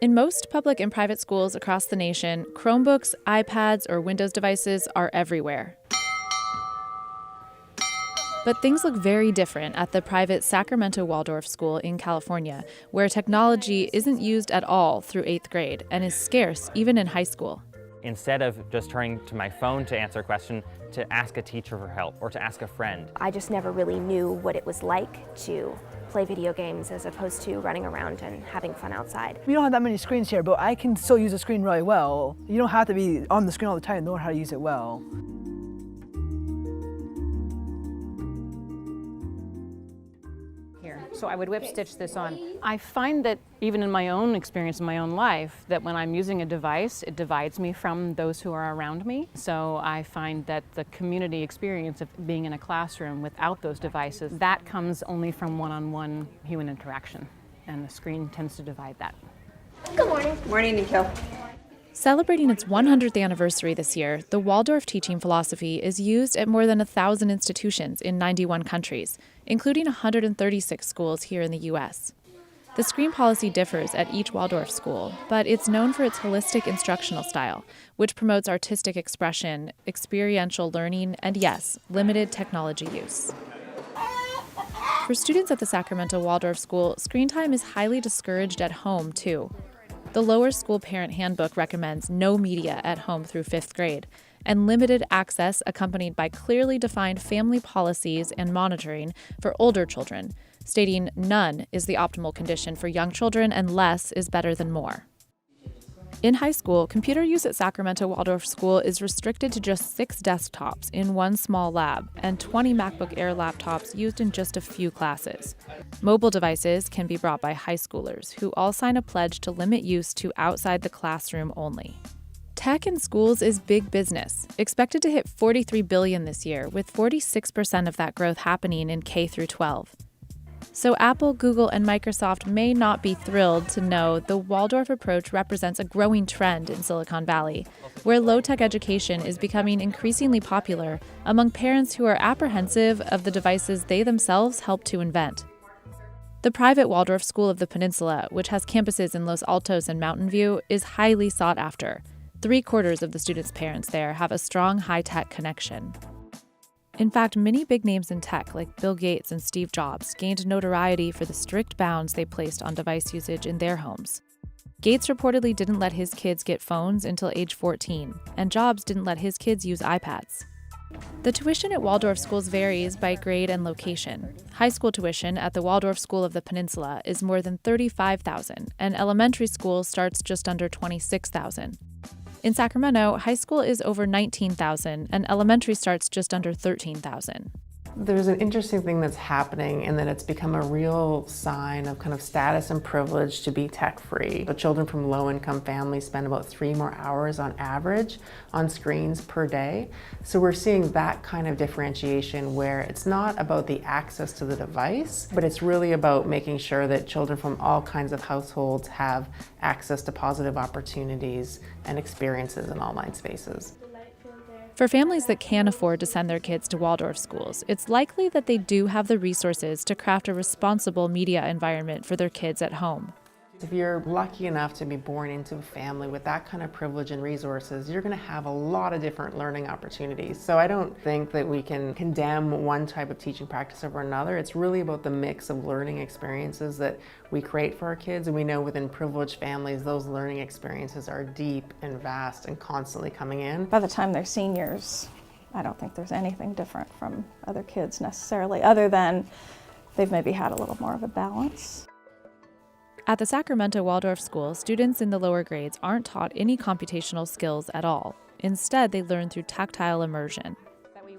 In most public and private schools across the nation, Chromebooks, iPads, or Windows devices are everywhere. But things look very different at the private Sacramento Waldorf School in California, where technology isn't used at all through 8th grade and is scarce even in high school. Instead of just turning to my phone to answer a question, to ask a teacher for help or to ask a friend. I just never really knew what it was like to play video games as opposed to running around and having fun outside. We don't have that many screens here, but I can still use the screen really well. You don't have to be on the screen all the time to know how to use it well. So I would whip stitch this on. I find that even in my own experience in my own life, that when I'm using a device, it divides me from those who are around me. So I find that the community experience of being in a classroom without those devices, that comes only from one-on-one human interaction. And the screen tends to divide that. Good morning. Morning, Nico. Celebrating its 100th anniversary this year, the Waldorf teaching philosophy is used at more than 1,000 institutions in 91 countries, including 136 schools here in the U.S. The screen policy differs at each Waldorf school, but it's known for its holistic instructional style, which promotes artistic expression, experiential learning, and yes, limited technology use. For students at the Sacramento Waldorf School, screen time is highly discouraged at home, too. The lower school parent handbook recommends no media at home through 5th grade, and limited access accompanied by clearly defined family policies and monitoring for older children, stating none is the optimal condition for young children and less is better than more. In high school, computer use at Sacramento Waldorf School is restricted to just 6 desktops in one small lab and 20 MacBook Air laptops used in just a few classes. Mobile devices can be brought by high schoolers, who all sign a pledge to limit use to outside the classroom only. Tech in schools is big business, expected to hit $43 billion this year, with 46% of that growth happening in K through 12. So Apple, Google, and Microsoft may not be thrilled to know the Waldorf approach represents a growing trend in Silicon Valley, where low-tech education is becoming increasingly popular among parents who are apprehensive of the devices they themselves helped to invent. The private Waldorf School of the Peninsula, which has campuses in Los Altos and Mountain View, is highly sought after. 3/4 of the students' parents there have a strong high-tech connection. In fact, many big names in tech, like Bill Gates and Steve Jobs, gained notoriety for the strict bounds they placed on device usage in their homes. Gates reportedly didn't let his kids get phones until age 14, and Jobs didn't let his kids use iPads. The tuition at Waldorf schools varies by grade and location. High school tuition at the Waldorf School of the Peninsula is more than $35,000, and elementary school starts just under $26,000. In Sacramento, high school is over $19,000 and elementary starts just under $13,000. There's an interesting thing that's happening in that it's become a real sign of kind of status and privilege to be tech-free. The children from low-income families spend about 3 more hours on average on screens per day. So we're seeing that kind of differentiation where it's not about the access to the device, but it's really about making sure that children from all kinds of households have access to positive opportunities and experiences in online spaces. For families that can afford to send their kids to Waldorf schools, it's likely that they do have the resources to craft a responsible media environment for their kids at home. If you're lucky enough to be born into a family with that kind of privilege and resources, you're going to have a lot of different learning opportunities. So I don't think that we can condemn one type of teaching practice over another. It's really about the mix of learning experiences that we create for our kids. And we know within privileged families, those learning experiences are deep and vast and constantly coming in. By the time they're seniors, I don't think there's anything different from other kids necessarily, other than they've maybe had a little more of a balance. At the Sacramento Waldorf School, students in the lower grades aren't taught any computational skills at all. Instead, they learn through tactile immersion.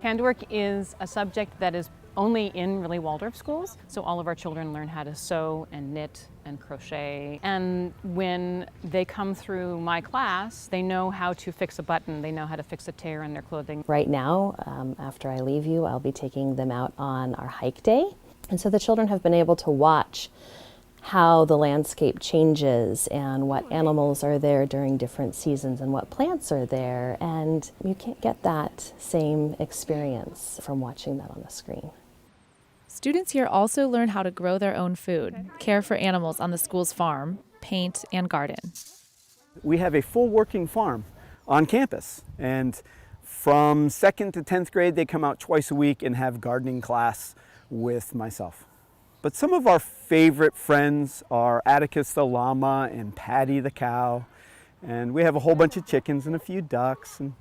Handwork is a subject that is only in really Waldorf schools, so all of our children learn how to sew and knit and crochet. And when they come through my class, they know how to fix a button, they know how to fix a tear in their clothing. Right now, after I leave you, I'll be taking them out on our hike day. And so the children have been able to watch how the landscape changes and what animals are there during different seasons and what plants are there. And you can't get that same experience from watching that on the screen. Students here also learn how to grow their own food, care for animals on the school's farm, paint, and garden. We have a full working farm on campus, and from 2nd to 10th grade they come out twice a week and have gardening class with myself. But some of our favorite friends are Atticus the llama and Patty the cow, and we have a whole bunch of chickens and a few ducks and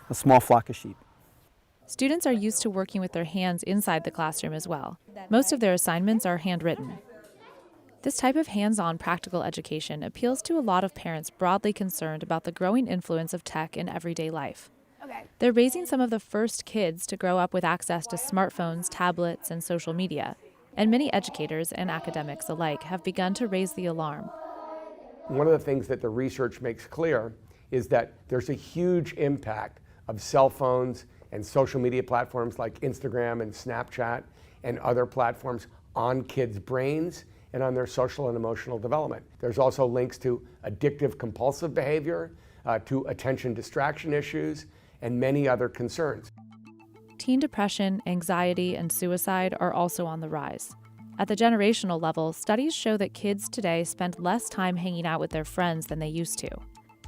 a small flock of sheep. Students are used to working with their hands inside the classroom as well. Most of their assignments are handwritten. This type of hands-on practical education appeals to a lot of parents broadly concerned about the growing influence of tech in everyday life. They're raising some of the first kids to grow up with access to smartphones, tablets, and social media. And many educators and academics alike have begun to raise the alarm. One of the things that the research makes clear is that there's a huge impact of cell phones and social media platforms like Instagram and Snapchat and other platforms on kids' brains and on their social and emotional development. There's also links to addictive compulsive behavior, to attention distraction issues, and many other concerns. Teen depression, anxiety, and suicide are also on the rise. At the generational level, studies show that kids today spend less time hanging out with their friends than they used to.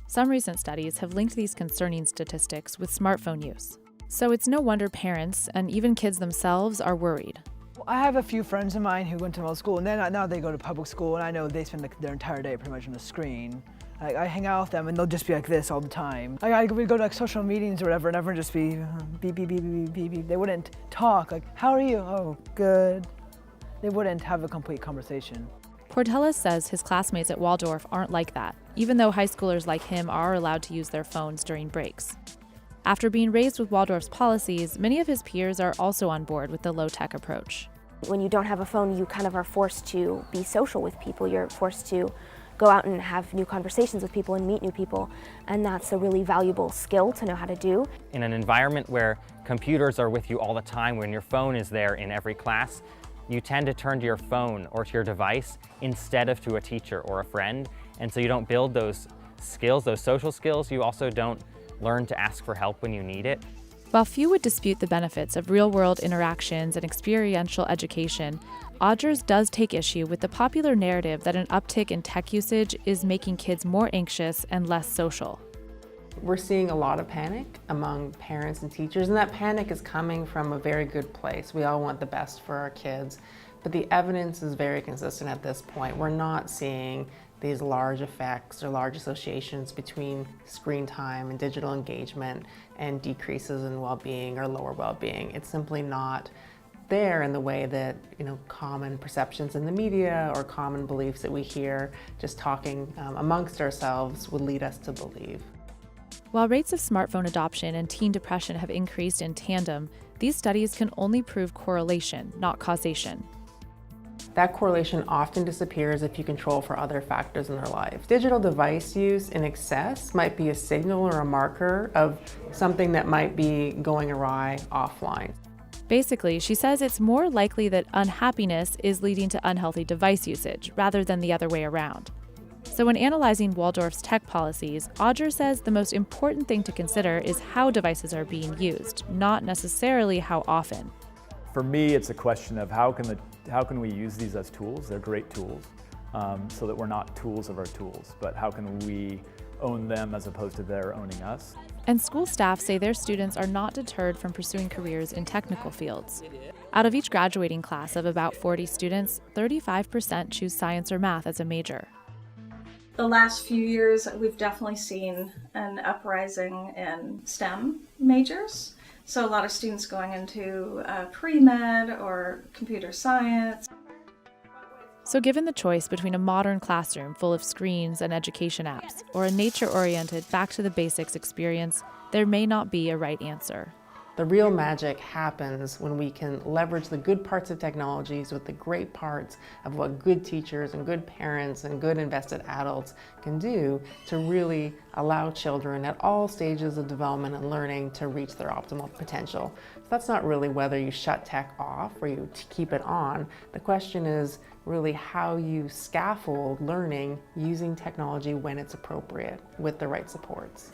Some recent studies have linked these concerning statistics with smartphone use. So it's no wonder parents, and even kids themselves, are worried. I have a few friends of mine who went to middle school, and then now they go to public school, and I know they spend their entire day pretty much on the screen. I hang out with them, and they'll just be like this all the time. We go to like social meetings or whatever, and everyone just be beep, beep, beep, beep, beep, beep. They wouldn't talk, like, how are you? Oh, good. They wouldn't have a complete conversation. Portela says his classmates at Waldorf aren't like that, even though high schoolers like him are allowed to use their phones during breaks. After being raised with Waldorf's policies, many of his peers are also on board with the low-tech approach. When you don't have a phone, you kind of are forced to be social with people. You're forced to go out and have new conversations with people and meet new people, and that's a really valuable skill to know how to do. In an environment where computers are with you all the time, when your phone is there in every class, you tend to turn to your phone or to your device instead of to a teacher or a friend, and so you don't build those skills, those social skills. You also don't learn to ask for help when you need it. While few would dispute the benefits of real-world interactions and experiential education, Odgers does take issue with the popular narrative that an uptick in tech usage is making kids more anxious and less social. We're seeing a lot of panic among parents and teachers, and that panic is coming from a very good place. We all want the best for our kids, but the evidence is very consistent at this point. We're not seeing these large effects or large associations between screen time and digital engagement and decreases in well-being or lower well-being. It's simply not there in the way that, common perceptions in the media or common beliefs that we hear just talking amongst ourselves would lead us to believe. While rates of smartphone adoption and teen depression have increased in tandem, these studies can only prove correlation, not causation. That correlation often disappears if you control for other factors in their life. Digital device use in excess might be a signal or a marker of something that might be going awry offline. Basically, she says it's more likely that unhappiness is leading to unhealthy device usage rather than the other way around. So when analyzing Waldorf's tech policies, Odger says the most important thing to consider is how devices are being used, not necessarily how often. For me, it's a question of how can we use these as tools? They're great tools, so that we're not tools of our tools, but how can we own them as opposed to their owning us? And school staff say their students are not deterred from pursuing careers in technical fields. Out of each graduating class of about 40 students, 35% choose science or math as a major. The last few years, we've definitely seen an uprising in STEM majors. So a lot of students going into pre-med or computer science. So given the choice between a modern classroom full of screens and education apps or a nature-oriented, back-to-the-basics experience, there may not be a right answer. The real magic happens when we can leverage the good parts of technologies with the great parts of what good teachers and good parents and good invested adults can do to really allow children at all stages of development and learning to reach their optimal potential. So that's not really whether you shut tech off or you keep it on. The question is really how you scaffold learning using technology when it's appropriate with the right supports.